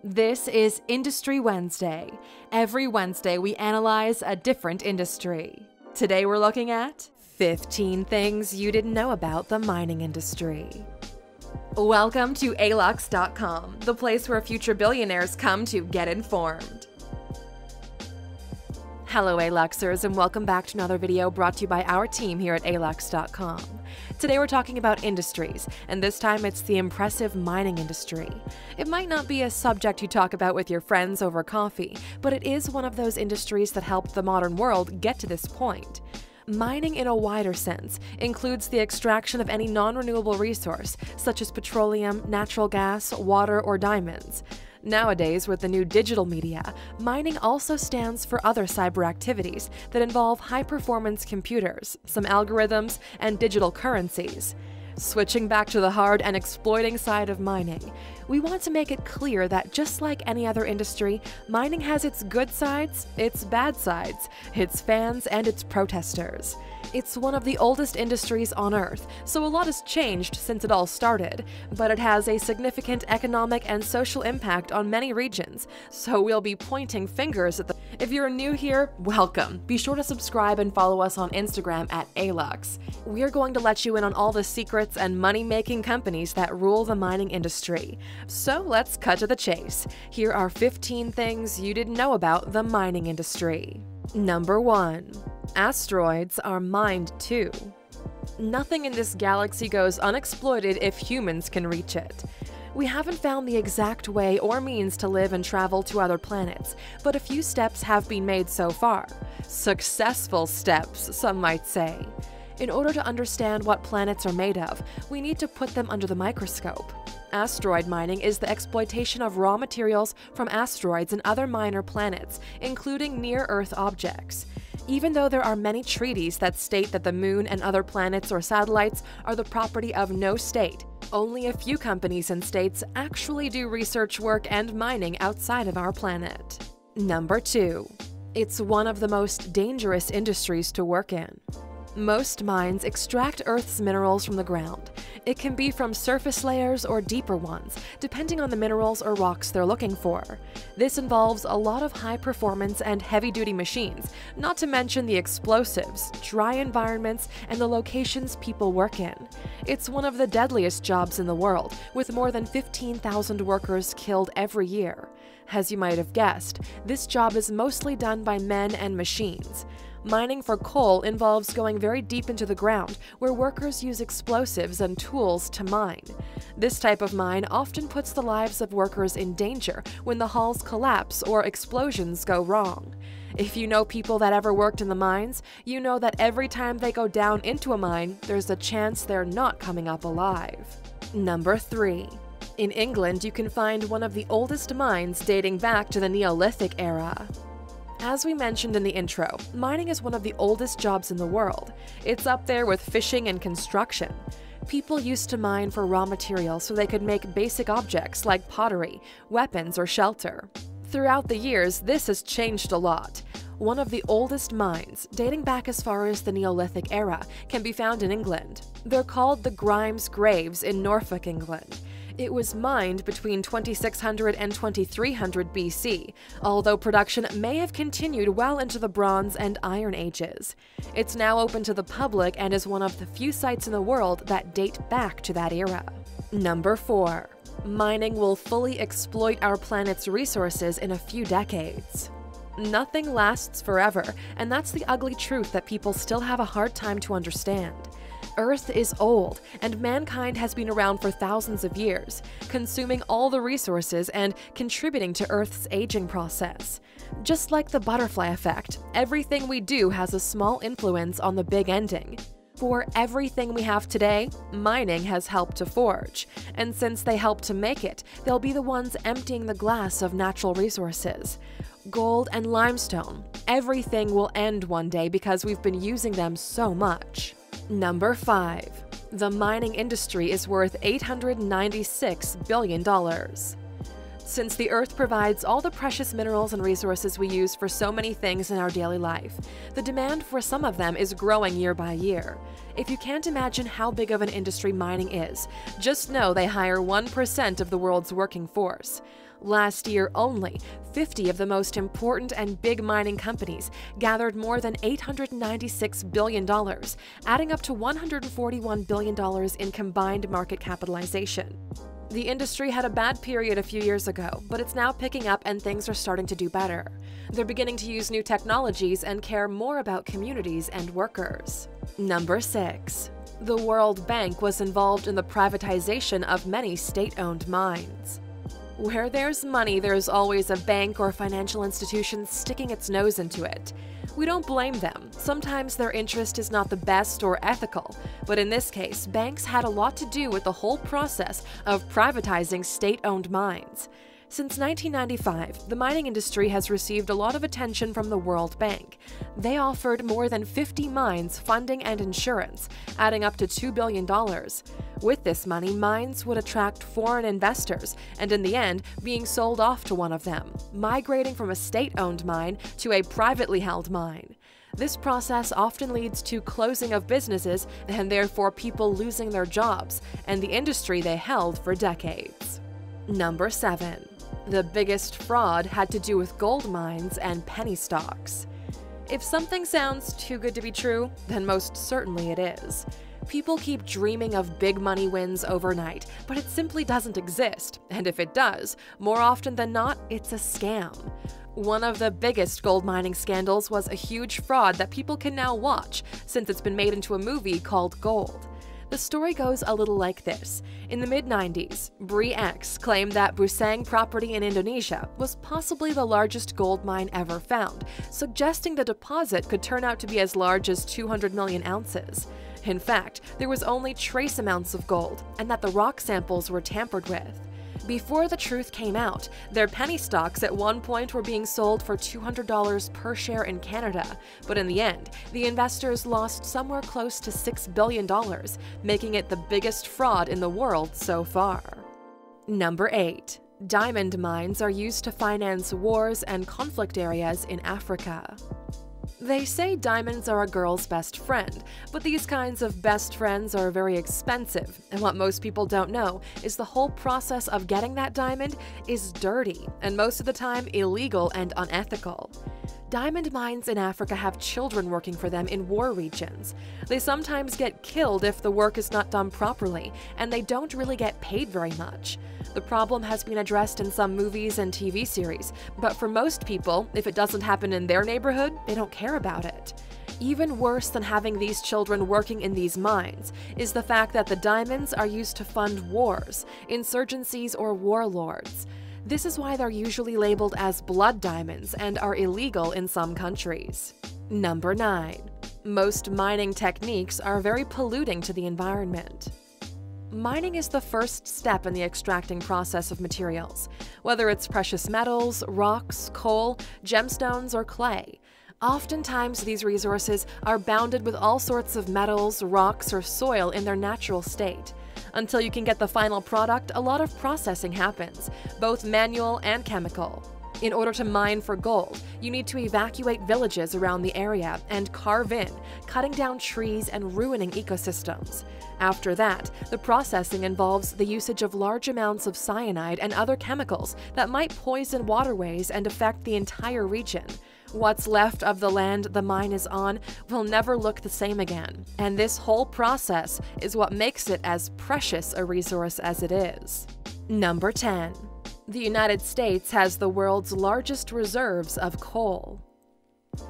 This is Industry Wednesday. Every Wednesday, we analyze a different industry. Today, we're looking at 15 things you didn't know about the mining industry. Welcome to Alux.com, the place where future billionaires come to get informed. Hello, Aluxers, and welcome back to another video brought to you by our team here at Alux.com. Today we're talking about industries, and this time it's the impressive mining industry. It might not be a subject you talk about with your friends over coffee, but it is one of those industries that helped the modern world get to this point. Mining in a wider sense includes the extraction of any non-renewable resource, such as petroleum, natural gas, water, or diamonds. Nowadays, with the new digital media, mining also stands for other cyber activities that involve high-performance computers, some algorithms, and digital currencies. Switching back to the hard and exploiting side of mining, we want to make it clear that just like any other industry, mining has its good sides, its bad sides, its fans, and its protesters. It's one of the oldest industries on Earth, so a lot has changed since it all started, but it has a significant economic and social impact on many regions, so we'll be pointing fingers at them. If you're new here, welcome. Be sure to subscribe and follow us on Instagram at Alux. We're going to let you in on all the secrets and money-making companies that rule the mining industry. So let's cut to the chase. Here are 15 things you didn't know about the mining industry. Number 1. Asteroids are mined too. Nothing in this galaxy goes unexploited if humans can reach it. We haven't found the exact way or means to live and travel to other planets, but a few steps have been made so far. Successful steps, some might say. In order to understand what planets are made of, we need to put them under the microscope. Asteroid mining is the exploitation of raw materials from asteroids and other minor planets, including near-Earth objects. Even though there are many treaties that state that the moon and other planets or satellites are the property of no state, only a few companies and states actually do research work and mining outside of our planet. Number 2. It's one of the most dangerous industries to work in. Most mines extract Earth's minerals from the ground. It can be from surface layers or deeper ones, depending on the minerals or rocks they're looking for. This involves a lot of high-performance and heavy-duty machines, not to mention the explosives, dry environments, and the locations people work in. It's one of the deadliest jobs in the world, with more than 15,000 workers killed every year. As you might have guessed, this job is mostly done by men and machines. Mining for coal involves going very deep into the ground, where workers use explosives and tools to mine. This type of mine often puts the lives of workers in danger when the halls collapse or explosions go wrong. If you know people that ever worked in the mines, you know that every time they go down into a mine, there's a chance they're not coming up alive. Number 3. In England, you can find one of the oldest mines dating back to the Neolithic era. As we mentioned in the intro, mining is one of the oldest jobs in the world. It's up there with fishing and construction. People used to mine for raw materials so they could make basic objects like pottery, weapons, or shelter. Throughout the years, this has changed a lot. One of the oldest mines, dating back as far as the Neolithic era, can be found in England. They're called the Grimes Graves in Norfolk, England. It was mined between 2600 and 2300 BC, although production may have continued well into the Bronze and Iron Ages. It's now open to the public and is one of the few sites in the world that date back to that era. Number 4. Mining will fully exploit our planet's resources in a few decades. Nothing lasts forever, and that's the ugly truth that people still have a hard time to understand. Earth is old, and mankind has been around for thousands of years, consuming all the resources and contributing to Earth's aging process. Just like the butterfly effect, everything we do has a small influence on the big ending. For everything we have today, mining has helped to forge, and since they help to make it, they'll be the ones emptying the glass of natural resources. Gold and limestone, everything will end one day because we've been using them so much. Number 5. The mining industry is worth $896 billion. Since the Earth provides all the precious minerals and resources we use for so many things in our daily life, the demand for some of them is growing year by year. If you can't imagine how big of an industry mining is, just know they hire 1% of the world's working force. Last year only, 50 of the most important and big mining companies gathered more than $896 billion, adding up to $141 billion in combined market capitalization. The industry had a bad period a few years ago, but it's now picking up and things are starting to do better. They're beginning to use new technologies and care more about communities and workers. Number 6. The World Bank was involved in the privatization of many state-owned mines. Where there's money, there's always a bank or financial institution sticking its nose into it. We don't blame them. Sometimes their interest is not the best or ethical, but in this case, banks had a lot to do with the whole process of privatizing state-owned mines. Since 1995, the mining industry has received a lot of attention from the World Bank. They offered more than 50 mines funding and insurance, adding up to $2 billion. With this money, mines would attract foreign investors, and in the end, being sold off to one of them, migrating from a state-owned mine to a privately held mine. This process often leads to closing of businesses and therefore people losing their jobs and the industry they held for decades. Number 7. The biggest fraud had to do with gold mines and penny stocks. If something sounds too good to be true, then most certainly it is. People keep dreaming of big money wins overnight, but it simply doesn't exist, and if it does, more often than not, it's a scam. One of the biggest gold mining scandals was a huge fraud that people can now watch, since it's been made into a movie called Gold. The story goes a little like this. In the mid-90s, Bri X claimed that Busang property in Indonesia was possibly the largest gold mine ever found, suggesting the deposit could turn out to be as large as 200 million ounces. In fact, there was only trace amounts of gold, and that the rock samples were tampered with. Before the truth came out, their penny stocks at one point were being sold for $200 per share in Canada, but in the end, the investors lost somewhere close to $6 billion, making it the biggest fraud in the world so far. Number 8. Diamond mines are used to finance wars and conflict areas in Africa. They say diamonds are a girl's best friend, but these kinds of best friends are very expensive, and what most people don't know is the whole process of getting that diamond is dirty, and most of the time illegal and unethical. Diamond mines in Africa have children working for them in war regions. They sometimes get killed if the work is not done properly, and they don't really get paid very much. The problem has been addressed in some movies and TV series, but for most people, if it doesn't happen in their neighborhood, they don't care about it. Even worse than having these children working in these mines is the fact that the diamonds are used to fund wars, insurgencies, or warlords. This is why they're usually labeled as blood diamonds and are illegal in some countries. Number 9. Most mining techniques are very polluting to the environment. Mining is the first step in the extracting process of materials, whether it's precious metals, rocks, coal, gemstones, or clay. Oftentimes, these resources are bounded with all sorts of metals, rocks, or soil in their natural state. Until you can get the final product, a lot of processing happens, both manual and chemical. In order to mine for gold, you need to evacuate villages around the area and carve in, cutting down trees and ruining ecosystems. After that, the processing involves the usage of large amounts of cyanide and other chemicals that might poison waterways and affect the entire region. What's left of the land the mine is on will never look the same again, and this whole process is what makes it as precious a resource as it is. Number 10. The United States has the world's largest reserves of coal.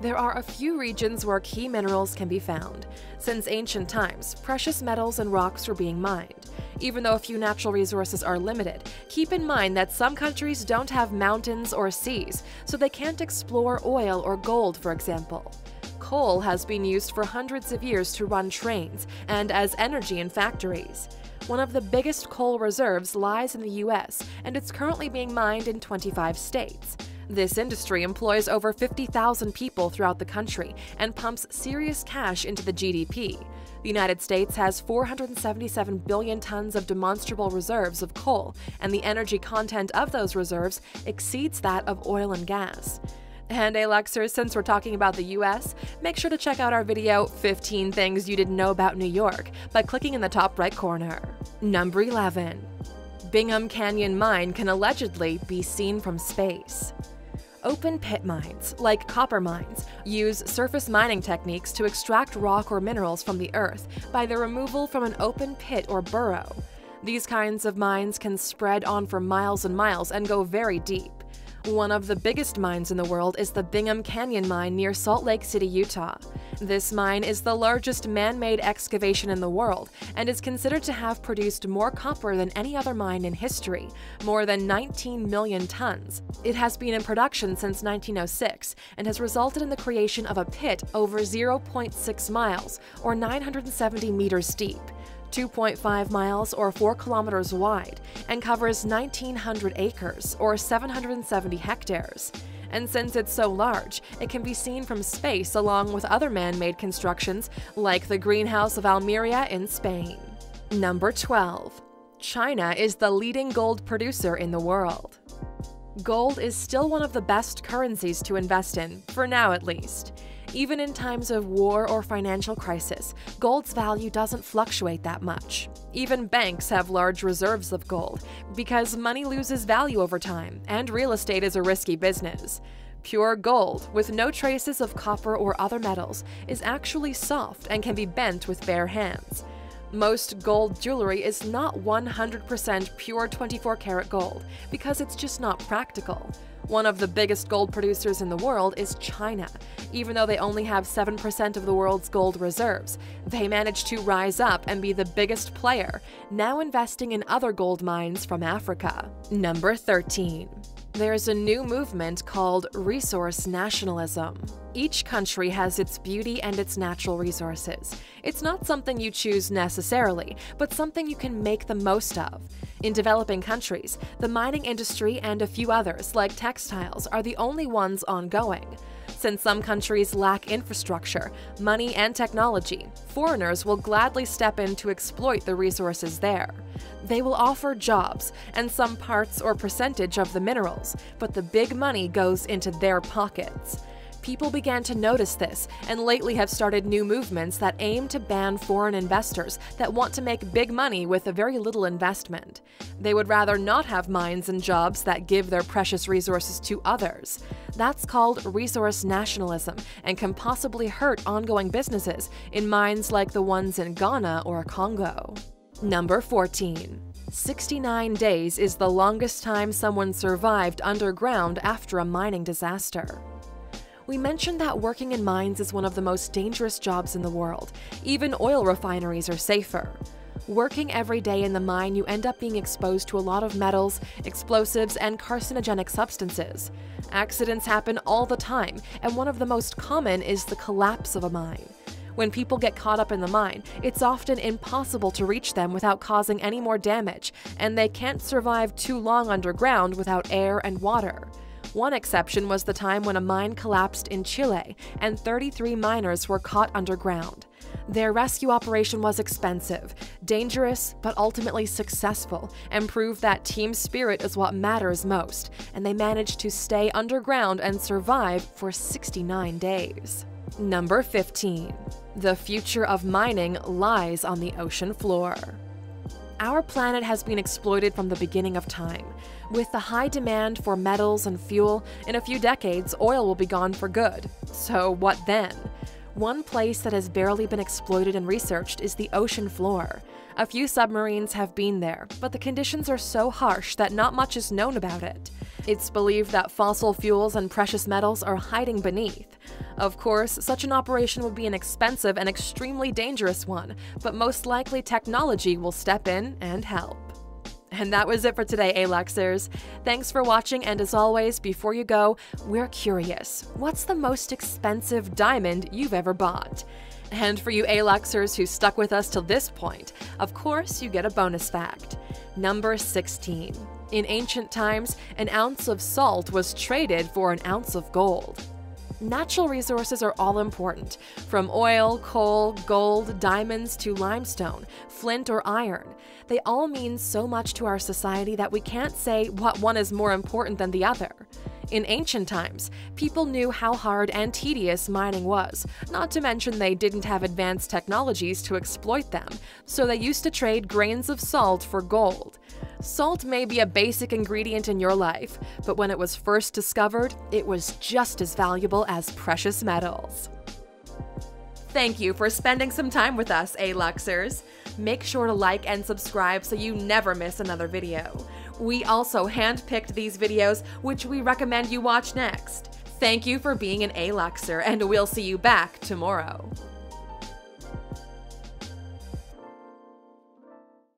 There are a few regions where key minerals can be found. Since ancient times, precious metals and rocks were being mined. Even though a few natural resources are limited, keep in mind that some countries don't have mountains or seas, so they can't explore oil or gold, for example. Coal has been used for hundreds of years to run trains and as energy in factories. One of the biggest coal reserves lies in the US, and it's currently being mined in 25 states. This industry employs over 50,000 people throughout the country and pumps serious cash into the GDP. The United States has 477 billion tons of demonstrable reserves of coal, and the energy content of those reserves exceeds that of oil and gas. And Aluxers, since we're talking about the US, make sure to check out our video 15 Things You Didn't Know About New York by clicking in the top right corner. Number 11. Bingham Canyon mine can allegedly be seen from space. Open pit mines, like copper mines, use surface mining techniques to extract rock or minerals from the earth by their removal from an open pit or burrow. These kinds of mines can spread on for miles and miles and go very deep. One of the biggest mines in the world is the Bingham Canyon mine near Salt Lake City, Utah. This mine is the largest man-made excavation in the world and is considered to have produced more copper than any other mine in history, more than 19 million tons. It has been in production since 1906 and has resulted in the creation of a pit over 0.6 miles, or 970 meters deep, 2.5 miles or 4 kilometers wide, and covers 1,900 acres or 770 hectares. And since it's so large, it can be seen from space along with other man-made constructions like the Greenhouse of Almeria in Spain. Number 12. China is the leading gold producer in the world. Gold is still one of the best currencies to invest in, for now at least. Even in times of war or financial crisis, gold's value doesn't fluctuate that much. Even banks have large reserves of gold because money loses value over time, and real estate is a risky business. Pure gold, with no traces of copper or other metals, is actually soft and can be bent with bare hands. Most gold jewelry is not 100% pure 24-karat gold because it's just not practical. One of the biggest gold producers in the world is China. Even though they only have 7% of the world's gold reserves, they managed to rise up and be the biggest player, now investing in other gold mines from Africa. Number 13. There's a new movement called resource nationalism. Each country has its beauty and its natural resources. It's not something you choose necessarily, but something you can make the most of. In developing countries, the mining industry and a few others, like textiles, are the only ones ongoing. Since some countries lack infrastructure, money, and technology, foreigners will gladly step in to exploit the resources there. They will offer jobs and some parts or percentage of the minerals, but the big money goes into their pockets. People began to notice this and lately have started new movements that aim to ban foreign investors that want to make big money with a very little investment. They would rather not have mines and jobs that give their precious resources to others. That's called resource nationalism and can possibly hurt ongoing businesses in mines like the ones in Ghana or Congo. Number 14. 69 days is the longest time someone survived underground after a mining disaster. We mentioned that working in mines is one of the most dangerous jobs in the world. Even oil refineries are safer. Working every day in the mine, you end up being exposed to a lot of metals, explosives, and carcinogenic substances. Accidents happen all the time, and one of the most common is the collapse of a mine. When people get caught up in the mine, it's often impossible to reach them without causing any more damage, and they can't survive too long underground without air and water. One exception was the time when a mine collapsed in Chile and 33 miners were caught underground. Their rescue operation was expensive, dangerous, but ultimately successful, and proved that team spirit is what matters most, and they managed to stay underground and survive for 69 days. Number 15. The future of mining lies on the ocean floor. Our planet has been exploited from the beginning of time. With the high demand for metals and fuel, in a few decades, oil will be gone for good. So what then? One place that has barely been exploited and researched is the ocean floor. A few submarines have been there, but the conditions are so harsh that not much is known about it. It's believed that fossil fuels and precious metals are hiding beneath. Of course, such an operation would be an expensive and extremely dangerous one, but most likely technology will step in and help. And that was it for today, Aluxers. Thanks for watching, and as always, before you go, we're curious. What's the most expensive diamond you've ever bought? And for you Aluxers who stuck with us till this point, of course you get a bonus fact. Number 16. In ancient times, an ounce of salt was traded for an ounce of gold. Natural resources are all important, from oil, coal, gold, diamonds to limestone, flint, or iron. They all mean so much to our society that we can't say what one is more important than the other. In ancient times, people knew how hard and tedious mining was, not to mention they didn't have advanced technologies to exploit them, so they used to trade grains of salt for gold. Salt may be a basic ingredient in your life, but when it was first discovered, it was just as valuable as precious metals. Thank you for spending some time with us, Aluxers. Make sure to like and subscribe so you never miss another video. We also handpicked these videos, which we recommend you watch next. Thank you for being an Aluxer, and we'll see you back tomorrow.